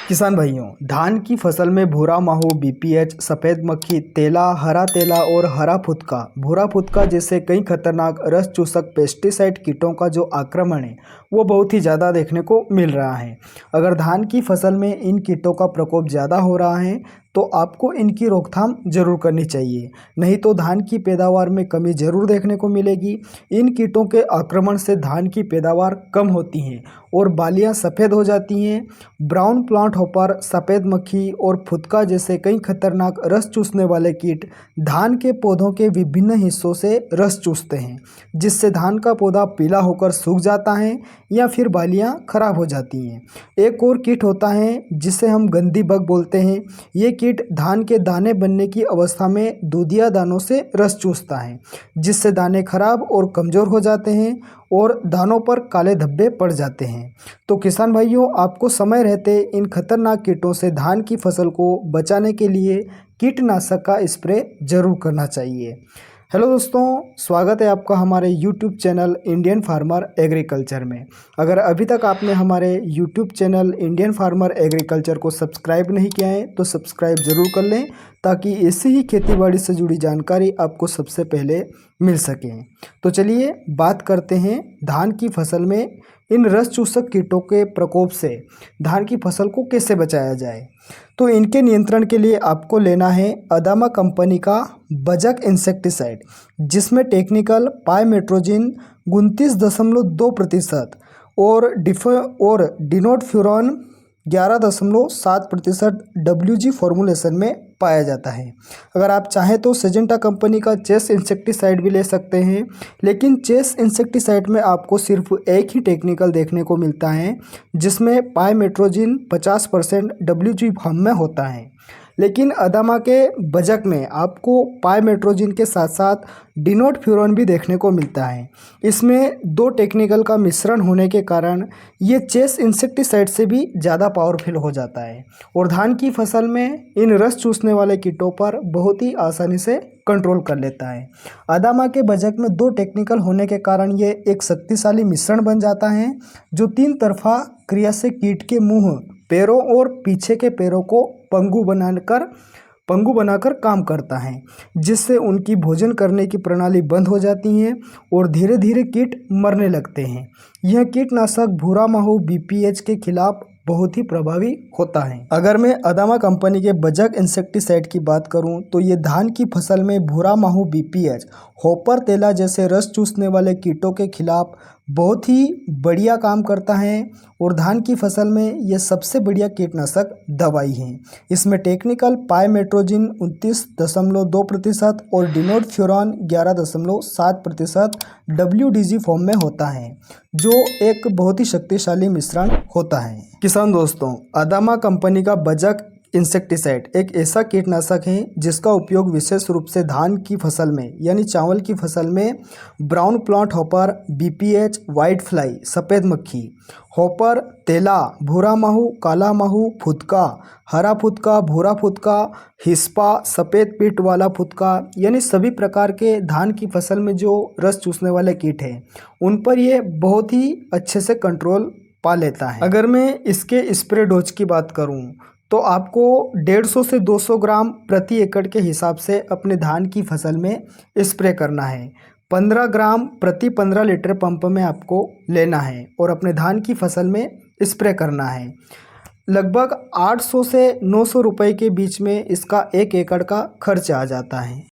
किसान भाइयों, धान की फसल में भूरा माहू, बीपीएच, सफेद मक्खी, तेला, हरा तेला और हरा फुदका, भूरा फुदका जैसे कई खतरनाक रस चूसक पेस्टिसाइड कीटों का जो आक्रमण है वो बहुत ही ज़्यादा देखने को मिल रहा है। अगर धान की फसल में इन कीटों का प्रकोप ज़्यादा हो रहा है तो आपको इनकी रोकथाम जरूर करनी चाहिए, नहीं तो धान की पैदावार में कमी जरूर देखने को मिलेगी। इन कीटों के आक्रमण से धान की पैदावार कम होती है और बालियां सफ़ेद हो जाती हैं। ब्राउन प्लांट हॉपर, सफ़ेद मक्खी और फुदका जैसे कई खतरनाक रस चूसने वाले कीट धान के पौधों के विभिन्न हिस्सों से रस चूसते हैं, जिससे धान का पौधा पीला होकर सूख जाता है या फिर बालियां खराब हो जाती हैं। एक और कीट होता है जिसे हम गंदी बग बोलते हैं। ये कीट धान के दाने बनने की अवस्था में दूधिया दानों से रस चूसता है, जिससे दाने खराब और कमज़ोर हो जाते हैं और दानों पर काले धब्बे पड़ जाते हैं। तो किसान भाइयों, आपको समय रहते इन खतरनाक कीटों से धान की फसल को बचाने के लिए कीटनाशक का स्प्रे जरूर करना चाहिए। हेलो दोस्तों, स्वागत है आपका हमारे YouTube channel Indian farmer agriculture में। अगर अभी तक आपने हमारे YouTube channel Indian farmer agriculture को सब्सक्राइब नहीं किया है तो सब्सक्राइब ज़रूर कर लें, ताकि ऐसी ही खेतीबाड़ी से जुड़ी जानकारी आपको सबसे पहले मिल सके। तो चलिए बात करते हैं धान की फसल में इन रस चूसक कीटों के प्रकोप से धान की फसल को कैसे बचाया जाए। तो इनके नियंत्रण के लिए आपको लेना है अदामा कंपनी का बजक इंसेक्टिसाइड, जिसमें टेक्निकल पाइमेट्रोजिन 29.2% और डिनोटफ्यूरॉन 11.7% WG फॉर्मुलेशन में पाया जाता है। अगर आप चाहें तो सिजेंटा कंपनी का चेस इंसेक्टिसाइड भी ले सकते हैं, लेकिन चेस इंसेक्टिसाइड में आपको सिर्फ एक ही टेक्निकल देखने को मिलता है, जिसमें पाइमेट्रोजिन 50% WG फॉर्म में होता है। लेकिन अदामा के बजक में आपको पाइमेट्रोजिन के साथ साथ डिनोटफ्यूरॉन भी देखने को मिलता है। इसमें दो टेक्निकल का मिश्रण होने के कारण ये चेस इंसेक्टिसाइड से भी ज़्यादा पावरफुल हो जाता है और धान की फसल में इन रस चूसने वाले कीटों पर बहुत ही आसानी से कंट्रोल कर लेता है। अदामा के बजक में दो टेक्निकल होने के कारण ये एक शक्तिशाली मिश्रण बन जाता है, जो तीन तरफा क्रिया से कीट के मुंह, पैरों और पीछे के पैरों को पंगु बनाकर काम करता है, जिससे उनकी भोजन करने की प्रणाली बंद हो जाती है और धीरे धीरे कीट मरने लगते हैं। यह कीटनाशक भूरा माहू बीपीएच के खिलाफ बहुत ही प्रभावी होता है। अगर मैं अदामा कंपनी के बजक इंसेक्टिसाइड की बात करूं तो ये धान की फसल में भूरा माहू बीपीएच, हॉपर तेला जैसे रस चूसने वाले कीटों के खिलाफ बहुत ही बढ़िया काम करता है और धान की फसल में यह सबसे बढ़िया कीटनाशक दवाई है। इसमें टेक्निकल पाइमेट्रोजिन 29.2% और डिनोटफ्यूरॉन 11.7% WDG फॉर्म में होता है, जो एक बहुत ही शक्तिशाली मिश्रण होता है। किसान दोस्तों, अदामा कंपनी का बजक इंसेक्टिसाइड एक ऐसा कीटनाशक है जिसका उपयोग विशेष रूप से धान की फसल में यानी चावल की फसल में brown plant hopper, BPH, white fly, सफ़ेद मक्खी, हॉपर, तेला, भूरा माहू, काला माहू, फुदका, हरा फुदका, भूरा फुदका, हिस्पा, सफ़ेद पीठ वाला फुदका, यानी सभी प्रकार के धान की फसल में जो रस चूसने वाले कीट हैं उन पर ये बहुत ही अच्छे से कंट्रोल पा लेता है। अगर मैं इसके स्प्रे डोज की बात करूं तो आपको 150 से 200 ग्राम प्रति एकड़ के हिसाब से अपने धान की फसल में स्प्रे करना है। 15 ग्राम प्रति 15 लीटर पंप में आपको लेना है और अपने धान की फसल में स्प्रे करना है। लगभग 800 से 900 रुपए के बीच में इसका 1 एकड़ का खर्च आ जाता है।